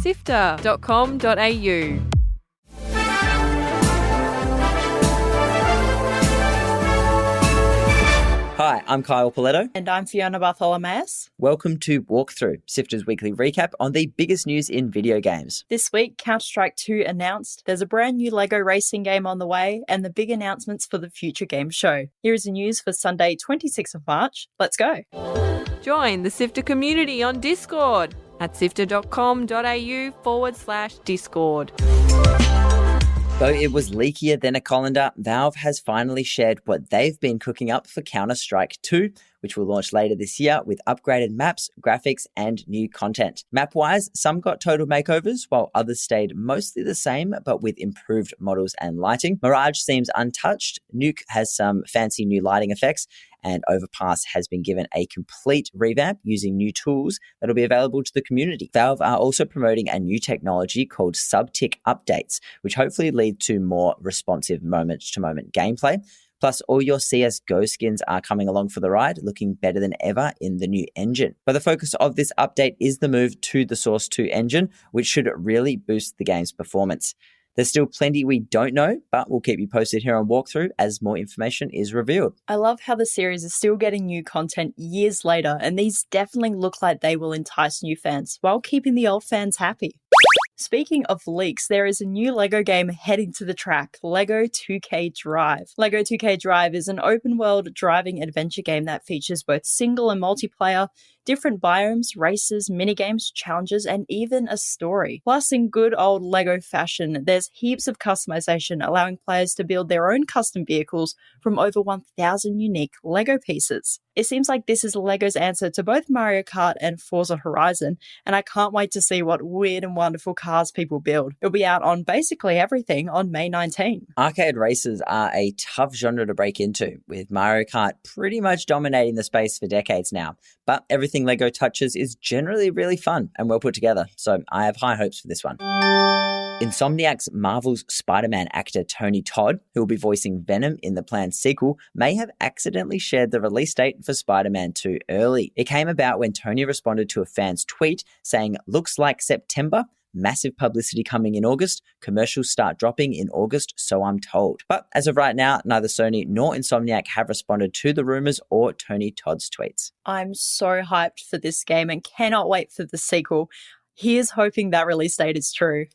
SIFTER.com.au. Hi, I'm Kyle Pauletto. And I'm Fiona Bartholomaeus. Welcome to Walkthrough, SIFTER's weekly recap on the biggest news in video games. This week, Counter-Strike 2 announced, there's a brand new LEGO racing game on the way, and the big announcements for the future game show. Here is the news for Sunday, 26th of March. Let's go. Join the SIFTER community on Discord at sifter.com.au/Discord. Though it was leakier than a colander, Valve has finally shared what they've been cooking up for Counter-Strike 2, which will launch later this year with upgraded maps, graphics, and new content. Map-wise, some got total makeovers, while others stayed mostly the same, but with improved models and lighting. Mirage seems untouched, Nuke has some fancy new lighting effects, and Overpass has been given a complete revamp using new tools that will be available to the community. Valve are also promoting a new technology called sub-tick updates, which hopefully lead to more responsive moment-to-moment gameplay. Plus, all your CSGO skins are coming along for the ride, looking better than ever in the new engine. But the focus of this update is the move to the Source 2 engine, which should really boost the game's performance. There's still plenty we don't know, but we'll keep you posted here on Walkthrough as more information is revealed. I love how the series is still getting new content years later, and these definitely look like they will entice new fans while keeping the old fans happy. Speaking of leaks, there is a new LEGO game heading to the track, LEGO 2K Drive. LEGO 2K Drive is an open-world driving adventure game that features both single and multiplayer, different biomes, races, minigames, challenges, and even a story. Plus, in good old LEGO fashion, there's heaps of customization, allowing players to build their own custom vehicles from over 1,000 unique LEGO pieces. It seems like this is LEGO's answer to both Mario Kart and Forza Horizon, and I can't wait to see what weird and wonderful cars people build. It'll be out on basically everything on May 19. Arcade races are a tough genre to break into, with Mario Kart pretty much dominating the space for decades now. But everything LEGO touches is generally really fun and well put together, so I have high hopes for this one. Insomniac's Marvel's Spider-Man actor Tony Todd, who will be voicing Venom in the planned sequel, may have accidentally shared the release date for Spider-Man 2 early. It came about when Tony responded to a fan's tweet saying, "Looks like September. Massive publicity coming in August. Commercials start dropping in August, so I'm told." But as of right now, neither Sony nor Insomniac have responded to the rumors or Tony Todd's tweets. I'm so hyped for this game and cannot wait for the sequel. Here's hoping that release date is true.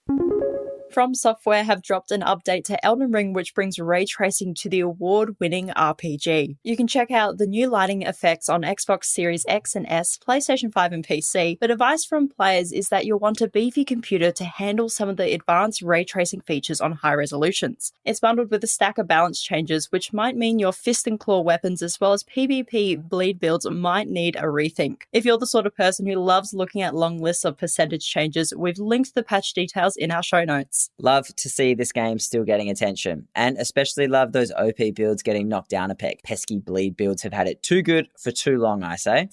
From Software have dropped an update to Elden Ring, which brings ray tracing to the award-winning RPG. You can check out the new lighting effects on Xbox Series X and S, PlayStation 5 and PC, but advice from players is that you'll want a beefy computer to handle some of the advanced ray tracing features on high resolutions. It's bundled with a stack of balance changes, which might mean your fist and claw weapons as well as PvP bleed builds might need a rethink. If you're the sort of person who loves looking at long lists of percentage changes, we've linked the patch details in our show notes. Love to see this game still getting attention, and especially love those OP builds getting knocked down a peg. Pesky bleed builds have had it too good for too long, I say.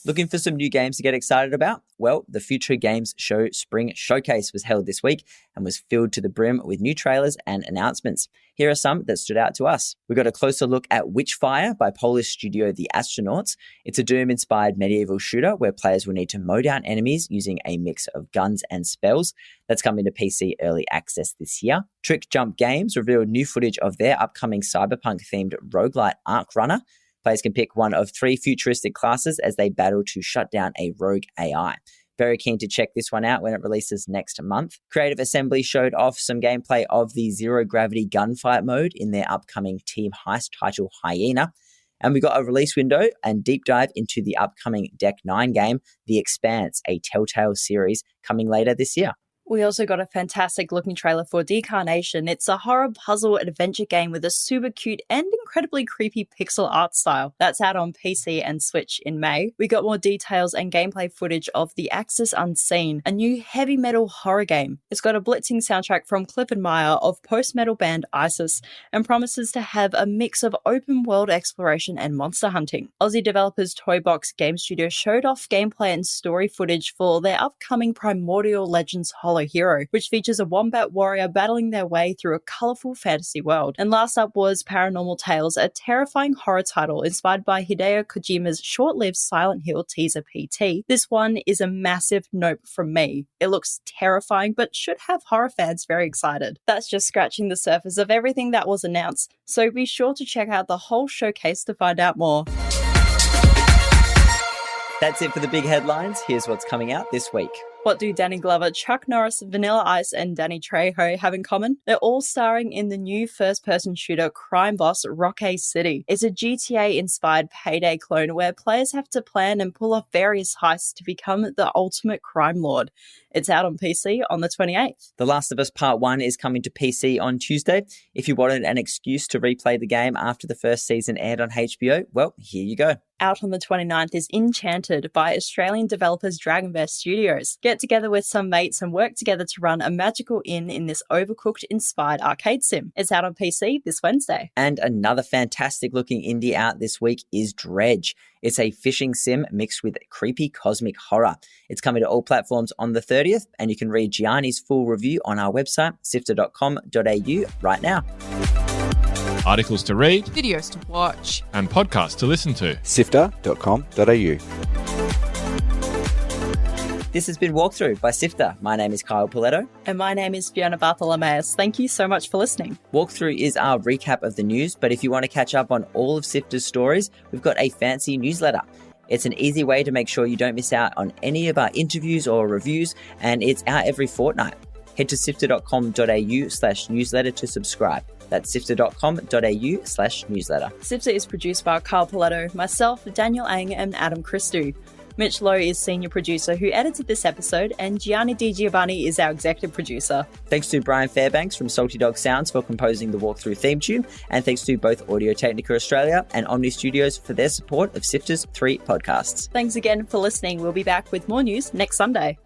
Looking for some new games to get excited about? Well, the Future Games Show Spring Showcase was held this week and was filled to the brim with new trailers and announcements. Here are some that stood out to us. We got a closer look at Witchfire by Polish studio The Astronauts. It's a Doom-inspired medieval shooter where players will need to mow down enemies using a mix of guns and spells. That's coming to PC early access this year. Trick Jump Games revealed new footage of their upcoming cyberpunk-themed roguelite Arc Runner. Players can pick one of 3 futuristic classes as they battle to shut down a rogue AI. Very keen to check this one out when it releases next month. Creative Assembly showed off some gameplay of the zero-gravity gunfight mode in their upcoming Team Heist title Hyena. And we got a release window and deep dive into the upcoming Deck 9 game, The Expanse, a Telltale series coming later this year. We also got a fantastic looking trailer for Decarnation. It's a horror puzzle adventure game with a super cute and incredibly creepy pixel art style. That's out on PC and Switch in May. We got more details and gameplay footage of The Axis Unseen, a new heavy metal horror game. It's got a blitzing soundtrack from Clifford Meyer of post-metal band ISIS and promises to have a mix of open world exploration and monster hunting. Aussie developers Toybox Game Studio showed off gameplay and story footage for their upcoming Primordial Legends Hollow Follow Hero, which features a wombat warrior battling their way through a colourful fantasy world. And last up was Paranormal Tales, a terrifying horror title inspired by Hideo Kojima's short-lived Silent Hill teaser PT. This one is a massive nope from me. It looks terrifying, but should have horror fans very excited. That's just scratching the surface of everything that was announced, so be sure to check out the whole showcase to find out more. That's it for the big headlines. Here's what's coming out this week. What do Danny Glover, Chuck Norris, Vanilla Ice, and Danny Trejo have in common? They're all starring in the new first-person shooter crime boss ROCKAY City. It's a GTA-inspired payday clone where players have to plan and pull off various heists to become the ultimate crime lord. It's out on PC on the 28th. The Last of Us Part 1 is coming to PC on Tuesday. If you wanted an excuse to replay the game after the first season aired on HBO, well, here you go. Out on the 29th is Enchanted by Australian developers Dragonverse Studios. Get together with some mates and work together to run a magical inn in this Overcooked-inspired arcade sim. It's out on PC this Wednesday. And another fantastic-looking indie out this week is Dredge. It's a fishing sim mixed with creepy cosmic horror. It's coming to all platforms on the 30th, and you can read Gianni's full review on our website, sifter.com.au, right now. Articles to read, Videos to watch. and podcasts to listen to. SIFTER.com.au. This has been Walkthrough by Sifter. My name is Kyle Pauletto. And my name is Fiona Bartholomaeus. Thank you so much for listening. Walkthrough is our recap of the news, but if you want to catch up on all of Sifter's stories, we've got a fancy newsletter. It's an easy way to make sure you don't miss out on any of our interviews or reviews, and it's out every fortnight. Head to sifter.com.au/newsletter to subscribe. That's sifter.com.au/newsletter. SIFTER is produced by Kyle Pauletto, myself, Daniel Ang, and Adam Christou. Mitch Lowe is senior producer who edited this episode, and Gianni Giovanni is our executive producer. Thanks to Brian Fairbanks from Salty Dog Sounds for composing the Walkthrough theme tune, and thanks to both Audio Technica Australia and Omny Studios for their support of Sifter's 3 podcasts. Thanks again for listening. We'll be back with more news next Sunday.